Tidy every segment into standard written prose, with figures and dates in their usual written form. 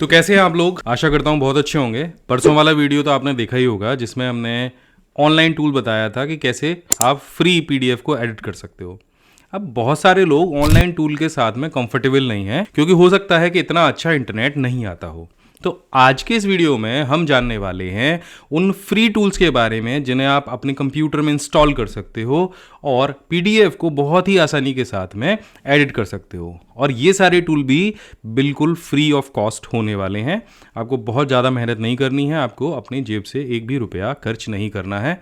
तो कैसे हैं आप लोग? आशा करता हूँ बहुत अच्छे होंगे। परसों वाला वीडियो तो आपने देखा ही होगा जिसमें हमने ऑनलाइन टूल बताया था कि कैसे आप फ्री पीडीएफ को एडिट कर सकते हो। अब बहुत सारे लोग ऑनलाइन टूल के साथ में कंफर्टेबल नहीं हैं क्योंकि हो सकता है कि इतना अच्छा इंटरनेट नहीं आता हो। तो आज के इस वीडियो में हम जानने वाले हैं उन फ्री टूल्स के बारे में जिन्हें आप अपने कंप्यूटर में इंस्टॉल कर सकते हो और पीडीएफ को बहुत ही आसानी के साथ में एडिट कर सकते हो। और ये सारे टूल भी बिल्कुल फ्री ऑफ कॉस्ट होने वाले हैं। आपको बहुत ज़्यादा मेहनत नहीं करनी है, आपको अपनी जेब से एक भी रुपया खर्च नहीं करना है।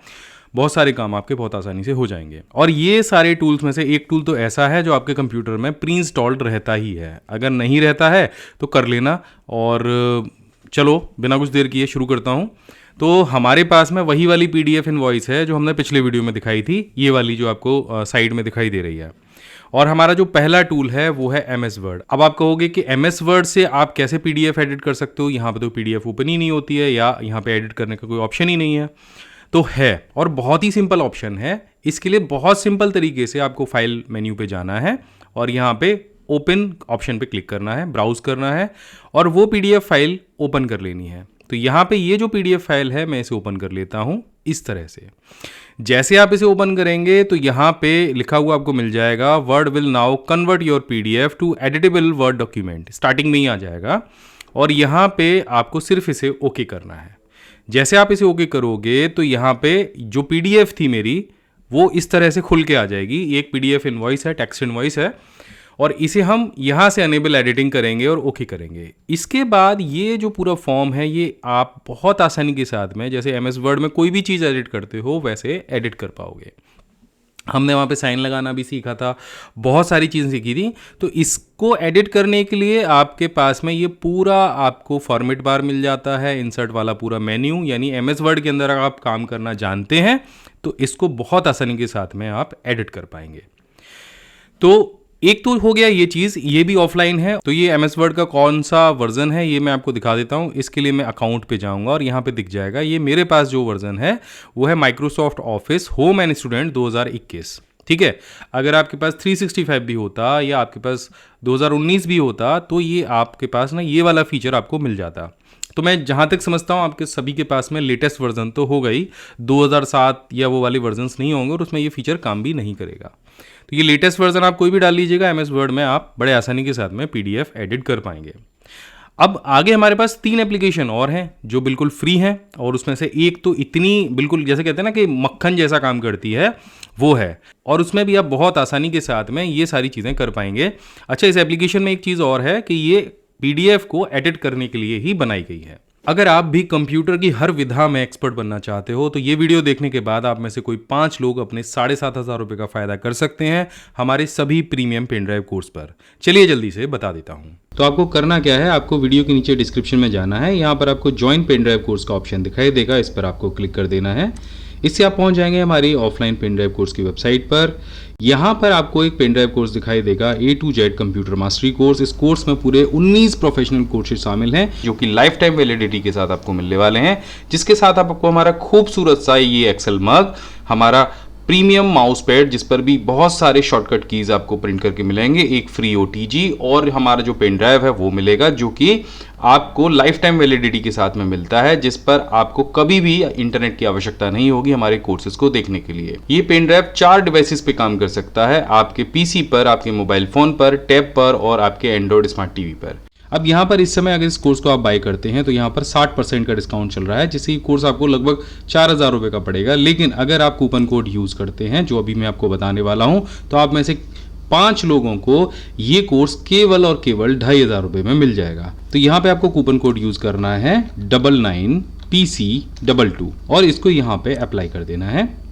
बहुत सारे काम आपके बहुत आसानी से हो जाएंगे। और ये सारे टूल्स में से एक टूल तो ऐसा है जो आपके कंप्यूटर में प्री इंस्टॉल्ड रहता ही है। अगर नहीं रहता है तो कर लेना। और चलो बिना कुछ देर किए शुरू करता हूँ। तो हमारे पास में वही वाली पीडीएफ इनवॉइस है जो हमने पिछले वीडियो में दिखाई थी, ये वाली जो आपको साइड में दिखाई दे रही है। और हमारा जो पहला टूल है वो है एमएस वर्ड। अब आप कहोगे कि एमएस वर्ड से आप कैसे पीडीएफ एडिट कर सकते हो? यहाँ पे तो पीडीएफ ओपन ही नहीं होती है या यहाँ पे एडिट करने का कोई ऑप्शन ही नहीं है। तो है, और बहुत ही सिंपल ऑप्शन है। इसके लिए बहुत सिंपल तरीके से आपको फाइल मेन्यू पे जाना है और यहाँ पे ओपन ऑप्शन पे क्लिक करना है, ब्राउज करना है और वो पीडीएफ फाइल ओपन कर लेनी है। तो यहाँ पे ये जो पीडीएफ फाइल है मैं इसे ओपन कर लेता हूँ इस तरह से। जैसे आप इसे ओपन करेंगे तो यहाँ पे लिखा हुआ आपको मिल जाएगा, Word will now convert your PDF to editable Word document. Starting में ही आ जाएगा और यहाँ पे आपको सिर्फ इसे ओके करना है। जैसे आप इसे ओके करोगे तो यहाँ पे जो पीडीएफ थी मेरी वो इस तरह से खुल के आ जाएगी। ये एक पीडीएफ इनवॉइस है, टेक्स्ट इनवॉइस है और इसे हम यहाँ से अनेबल एडिटिंग करेंगे और ओके करेंगे। इसके बाद ये जो पूरा फॉर्म है ये आप बहुत आसानी के साथ में, जैसे एमएस वर्ड में कोई भी चीज़ एडिट करते हो वैसे एडिट कर पाओगे। हमने वहाँ पे साइन लगाना भी सीखा था, बहुत सारी चीज़ें सीखी थी। तो इसको एडिट करने के लिए आपके पास में ये पूरा आपको फॉर्मेट बार मिल जाता है, इंसर्ट वाला पूरा मेन्यू। यानी एमएस वर्ड के अंदर अगर आप काम करना जानते हैं तो इसको बहुत आसानी के साथ में आप एडिट कर पाएंगे। तो एक तो हो गया ये चीज़, ये भी ऑफलाइन है। तो ये एमएस वर्ड का कौन सा वर्जन है ये मैं आपको दिखा देता हूँ। इसके लिए मैं अकाउंट पे जाऊँगा और यहाँ पे दिख जाएगा। ये मेरे पास जो वर्जन है वो है Microsoft office home and student 2021। ठीक है, अगर आपके पास 365 भी होता या आपके पास 2019 भी होता तो ये आपके पास ना ये वाला फीचर आपको मिल जाता। तो मैं जहाँ तक समझता हूँ आपके सभी के पास में लेटेस्ट वर्जन तो होगा ही, 2007 या वो वाले वर्जन्स नहीं होंगे और उसमें ये फीचर काम भी नहीं करेगा। तो ये लेटेस्ट वर्जन आप कोई भी डाल लीजिएगा, एमएस वर्ड में आप बड़े आसानी के साथ में पीडीएफ एडिट कर पाएंगे। अब आगे हमारे पास 3 एप्लीकेशन और हैं जो बिल्कुल फ्री हैं और उसमें से एक तो इतनी बिल्कुल जैसे कहते हैं ना कि मक्खन जैसा काम करती है वो है, और उसमें भी आप बहुत आसानी के साथ में ये सारी चीज़ें कर पाएंगे। अच्छा, इस एप्लीकेशन में एक चीज़ और है कि ये पीडीएफ को एडिट करने के लिए ही बनाई गई है। अगर आप भी कंप्यूटर की हर विधा में एक्सपर्ट बनना चाहते हो तो ये वीडियो देखने के बाद आप में से कोई 5 लोग अपने 7,500 रुपये का फायदा कर सकते हैं हमारे सभी प्रीमियम पेन ड्राइव कोर्स पर। चलिए जल्दी से बता देता हूँ। तो आपको करना क्या है, आपको वीडियो के नीचे डिस्क्रिप्शन में जाना है। यहाँ पर आपको ज्वाइन पेन ड्राइव कोर्स का ऑप्शन दिखाई देगा, इस पर आपको क्लिक कर देना है। इससे आप पहुंच जाएंगे हमारी ऑफलाइन पेन ड्राइव कोर्स की वेबसाइट पर। यहाँ पर आपको एक पेन ड्राइव कोर्स दिखाई देगा, A to Z computer mastery course. इस कोर्स में पूरे 19 प्रोफेशनल कोर्सेज शामिल हैं जो कि लाइफ टाइम वैलिडिटी के साथ आपको मिलने वाले हैं, जिसके साथ आपको हमारा खूबसूरत सा ये एक्सेल मग, हमारा प्रीमियम माउस पैड जिस पर भी बहुत सारे शॉर्टकट कीज आपको प्रिंट करके मिलेंगे, एक फ्री ओटीजी और हमारा जो पेन ड्राइव है वो मिलेगा जो कि आपको लाइफ टाइम वैलिडिटी के साथ में मिलता है, जिस पर आपको कभी भी इंटरनेट की आवश्यकता नहीं होगी हमारे कोर्सेज को देखने के लिए। ये पेन ड्राइव 4 डिवाइसेस पे काम कर सकता है, आपके पीसी पर, आपके मोबाइल फोन पर, टैब पर और आपके एंड्रॉइड स्मार्ट टीवी पर। अब यहाँ पर इस समय अगर इस कोर्स को आप बाय करते हैं तो यहाँ पर 60% का डिस्काउंट चल रहा है, जिससे ये कोर्स आपको लगभग 4,000 रुपये का पड़ेगा। लेकिन अगर आप कूपन कोड यूज़ करते हैं जो अभी मैं आपको बताने वाला हूँ तो आप में से 5 लोगों को ये कोर्स केवल और केवल 2,500 रुपये में मिल जाएगा। तो यहाँ पे आपको कूपन कोड यूज़ करना है 99PC22 और इसको यहाँ पे अप्लाई कर देना है।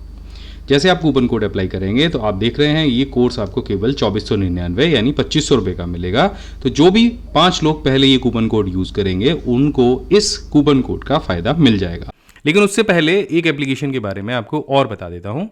जैसे आप कूपन कोड अप्लाई करेंगे तो आप देख रहे हैं ये कोर्स आपको केवल 2499 यानी 2500 रुपये का मिलेगा। तो जो भी 5 लोग पहले ये कूपन कोड यूज़ करेंगे उनको इस कूपन कोड का फ़ायदा मिल जाएगा। लेकिन उससे पहले एक एप्लीकेशन के बारे में आपको और बता देता हूँ।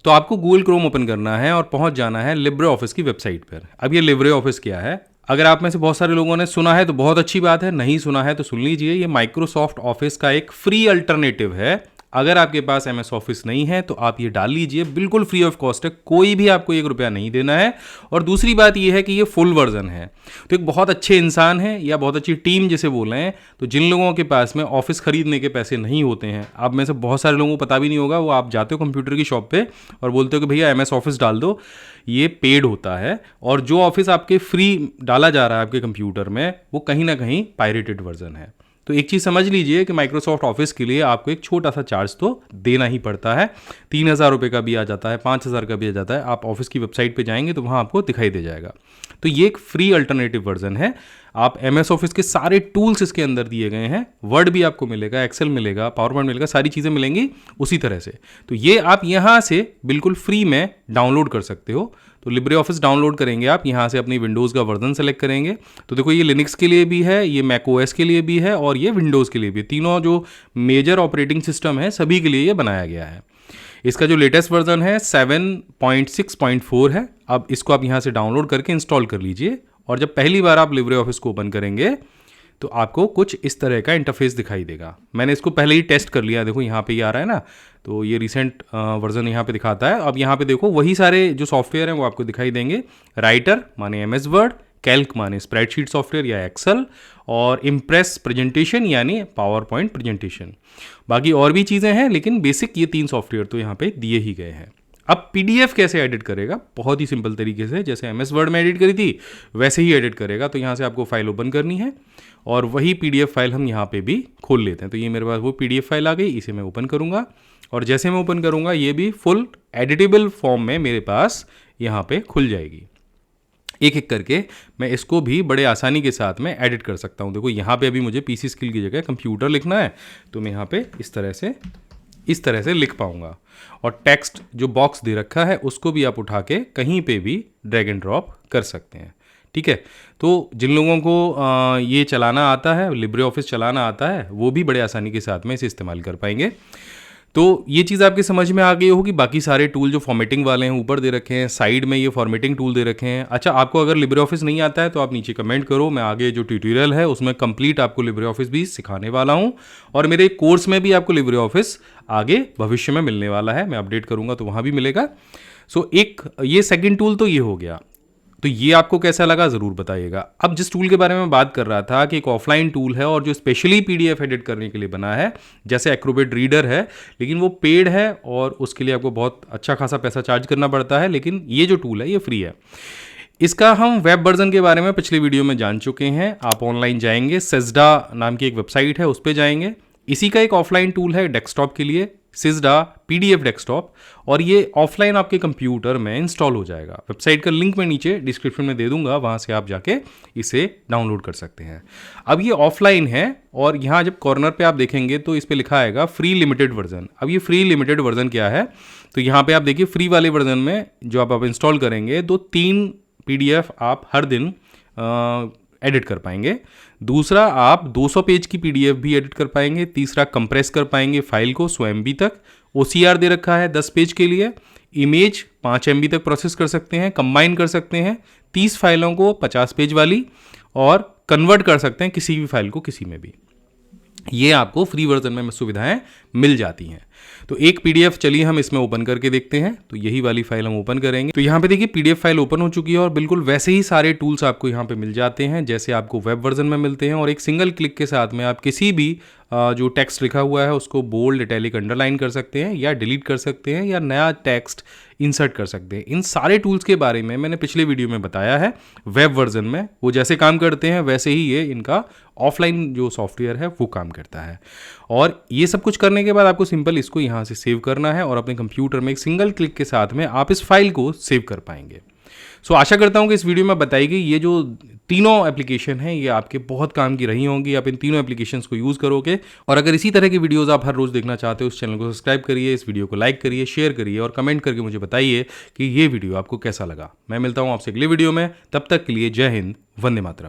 तो आपको गूगल क्रोम ओपन करना है और पहुँच जाना है लिब्रे ऑफिस की वेबसाइट पर। अब ये लिब्रे ऑफिस क्या है? अगर आप में से बहुत सारे लोगों ने सुना है तो बहुत अच्छी बात है, नहीं सुना है तो सुन लीजिए। ये माइक्रोसॉफ्ट ऑफिस का एक फ्री अल्टरनेटिव है अगर आपके पास MS ऑफिस नहीं है तो आप ये डाल लीजिए, बिल्कुल फ्री ऑफ कॉस्ट है, कोई भी आपको 1 रुपया नहीं देना है। और दूसरी बात ये है कि ये फुल वर्जन है, तो एक बहुत अच्छे इंसान है या बहुत अच्छी टीम जिसे बोल रहे हैं, तो जिन लोगों के पास में ऑफिस खरीदने के पैसे नहीं होते हैं, आप में से बहुत सारे लोगों को पता भी नहीं होगा, वो आप जाते हो कंप्यूटर की शॉप पे और बोलते हो कि भैया MS ऑफिस डाल दो, ये पेड होता है, और जो ऑफिस आपके फ्री डाला जा रहा है आपके कंप्यूटर में वो कहीं ना कहीं पायरेटेड वर्जन है। तो एक चीज़ समझ लीजिए कि माइक्रोसॉफ्ट ऑफिस के लिए आपको एक छोटा सा चार्ज तो देना ही पड़ता है। 3,000 रुपये का भी आ जाता है, 5,000 का भी आ जाता है। आप ऑफिस की वेबसाइट पे जाएंगे तो वहाँ आपको दिखाई दे जाएगा। तो ये एक फ्री अल्टरनेटिव वर्जन है। आप MS ऑफिस के सारे टूल्स इसके अंदर दिए गए हैं, वर्ड भी आपको मिलेगा, एक्सेल मिलेगा, पावर पॉइंट मिलेगा, सारी चीज़ें मिलेंगी उसी तरह से। तो ये आप यहाँ से बिल्कुल फ्री में डाउनलोड कर सकते हो। तो लिब्रे ऑफिस डाउनलोड करेंगे आप, यहाँ से अपनी विंडोज़ का वर्जन सेलेक्ट करेंगे। तो देखो ये लिनक्स के लिए भी है, ये मैक OS के लिए भी है और ये विंडोज़ के लिए भी, तीनों जो मेजर ऑपरेटिंग सिस्टम है सभी के लिए ये बनाया गया है। इसका जो लेटेस्ट वर्जन है 7.6.4 है। अब इसको आप यहाँ से डाउनलोड करके इंस्टॉल कर लीजिए, और जब पहली बार आप लिब्रे ऑफिस को ओपन करेंगे तो आपको कुछ इस तरह का इंटरफेस दिखाई देगा। मैंने इसको पहले ही टेस्ट कर लिया, देखो यहाँ पे ये आ रहा है ना, तो ये रिसेंट वर्जन यहाँ पे दिखाता है। अब यहाँ पे देखो वही सारे जो सॉफ्टवेयर हैं वो आपको दिखाई देंगे। राइटर माने MS वर्ड, कैल्क माने स्प्रेडशीट सॉफ्टवेयर या एक्सेल, और इम्प्रेस प्रेजेंटेशन यानी पावर पॉइंट प्रेजेंटेशन। बाकी और भी चीज़ें हैं, लेकिन बेसिक ये 3 सॉफ्टवेयर तो यहाँ पे दिए ही गए हैं। अब PDF कैसे एडिट करेगा? बहुत ही सिंपल तरीके से, जैसे MS वर्ड में एडिट करी थी वैसे ही एडिट करेगा। तो यहाँ से आपको फाइल ओपन करनी है और वही PDF फाइल हम यहाँ पे भी खोल लेते हैं। तो ये मेरे पास वो PDF फाइल आ गई, इसे मैं ओपन करूँगा, और जैसे मैं ओपन करूँगा ये भी फुल एडिटेबल फॉर्म में मेरे पास यहाँ पे खुल जाएगी। एक एक करके मैं इसको भी बड़े आसानी के साथ में एडिट कर सकता हूँ। देखो यहाँ पे अभी मुझे PC स्किल की जगह कंप्यूटर लिखना है, तो मैं यहाँ पे इस तरह से लिख पाऊंगा। और टेक्स्ट जो बॉक्स दे रखा है उसको भी आप उठा के कहीं पे भी ड्रैग एंड ड्रॉप कर सकते हैं। ठीक है, तो जिन लोगों को ये चलाना आता है, लिब्रे ऑफिस चलाना आता है, वो भी बड़े आसानी के साथ में इसे इस्तेमाल कर पाएंगे। तो ये चीज़ आपकी समझ में आ गई होगी। बाकी सारे टूल जो फॉर्मेटिंग वाले हैं ऊपर दे रखे हैं, साइड में ये फॉर्मेटिंग टूल दे रखे हैं। अच्छा, आपको अगर लिब्रे ऑफिस नहीं आता है तो आप नीचे कमेंट करो, मैं आगे जो ट्यूटोरियल है उसमें कंप्लीट आपको लिब्रे ऑफिस भी सिखाने वाला हूँ, और मेरे कोर्स में भी आपको लिब्रे ऑफिस आगे भविष्य में मिलने वाला है। मैं अपडेट करूँगा तो वहाँ भी मिलेगा। सो एक ये सेकेंड टूल तो ये हो गया। तो ये आपको कैसा लगा ज़रूर बताइएगा। अब जिस टूल के बारे में बात कर रहा था कि एक ऑफलाइन टूल है और जो स्पेशली PDF एडिट करने के लिए बना है, जैसे एक्रोबेट रीडर है, लेकिन वो पेड है और उसके लिए आपको बहुत अच्छा खासा पैसा चार्ज करना पड़ता है, लेकिन ये जो टूल है ये फ्री है। इसका हम वेब वर्जन के बारे में पिछले वीडियो में जान चुके हैं। आप ऑनलाइन जाएंगे, सेजडा नाम की एक वेबसाइट है, उस पर जाएंगे। इसी का एक ऑफलाइन टूल है डेस्कटॉप के लिए, सिजडा PDF डेस्कटॉप, और ये ऑफलाइन आपके कंप्यूटर में इंस्टॉल हो जाएगा। वेबसाइट का लिंक मैं नीचे डिस्क्रिप्शन में दे दूंगा, वहाँ से आप जाके इसे डाउनलोड कर सकते हैं। अब ये ऑफलाइन है, और यहाँ जब कॉर्नर पे आप देखेंगे तो इस पर लिखा आएगा फ्री लिमिटेड वर्जन। अब ये फ्री लिमिटेड वर्जन क्या है? तो यहाँ पे आप देखिए फ्री वाले वर्जन में जो आप इंस्टॉल करेंगे तो 3 PDF आप हर दिन एडिट कर पाएंगे। दूसरा, आप 200 पेज की PDF भी एडिट कर पाएंगे। तीसरा, कंप्रेस कर पाएंगे फाइल को 100 MB तक। OCR दे रखा है 10 पेज के लिए। इमेज 5 MB तक प्रोसेस कर सकते हैं, कंबाइन कर सकते हैं 30 फाइलों को 50 पेज वाली, और कन्वर्ट कर सकते हैं किसी भी फाइल को किसी में भी। ये आपको फ्री वर्जन में सुविधाएं मिल जाती हैं। तो एक PDF चलिए हम इसमें ओपन करके देखते हैं। तो यही वाली फाइल हम ओपन करेंगे। तो यहाँ पे देखिए PDF फाइल ओपन हो चुकी है, और बिल्कुल वैसे ही सारे टूल्स आपको यहाँ पे मिल जाते हैं जैसे आपको वेब वर्जन में मिलते हैं, और एक सिंगल क्लिक के साथ में आप किसी भी जो टेक्स्ट लिखा हुआ है उसको बोल्ड, इटैलिक, अंडरलाइन कर सकते हैं, या डिलीट कर सकते हैं, या नया टेक्स्ट इंसर्ट कर सकते हैं। इन सारे टूल्स के बारे में मैंने पिछले वीडियो में बताया है। वेब वर्जन में वो जैसे काम करते हैं वैसे ही ये इनका ऑफलाइन जो सॉफ्टवेयर है वो काम करता है। और ये सब कुछ करने के बाद आपको सिंपल इसको यहाँ से सेव करना है, और अपने कंप्यूटर में एक सिंगल क्लिक के साथ में आप इस फाइल को सेव कर पाएंगे। सो आशा करता हूँ कि इस वीडियो में बताई गई ये जो तीनों एप्लीकेशन हैं ये आपके बहुत काम की रही होंगी। आप इन तीनों एप्लीकेशंस को यूज़ करोगे, और अगर इसी तरह की वीडियोस आप हर रोज़ देखना चाहते हो, उस चैनल को सब्सक्राइब करिए, इस वीडियो को लाइक करिए, शेयर करिए, और कमेंट करके मुझे बताइए कि ये वीडियो आपको कैसा लगा। मैं मिलता हूँ आपसे अगले वीडियो में, तब तक के लिए जय हिंद, वंदे मातरम।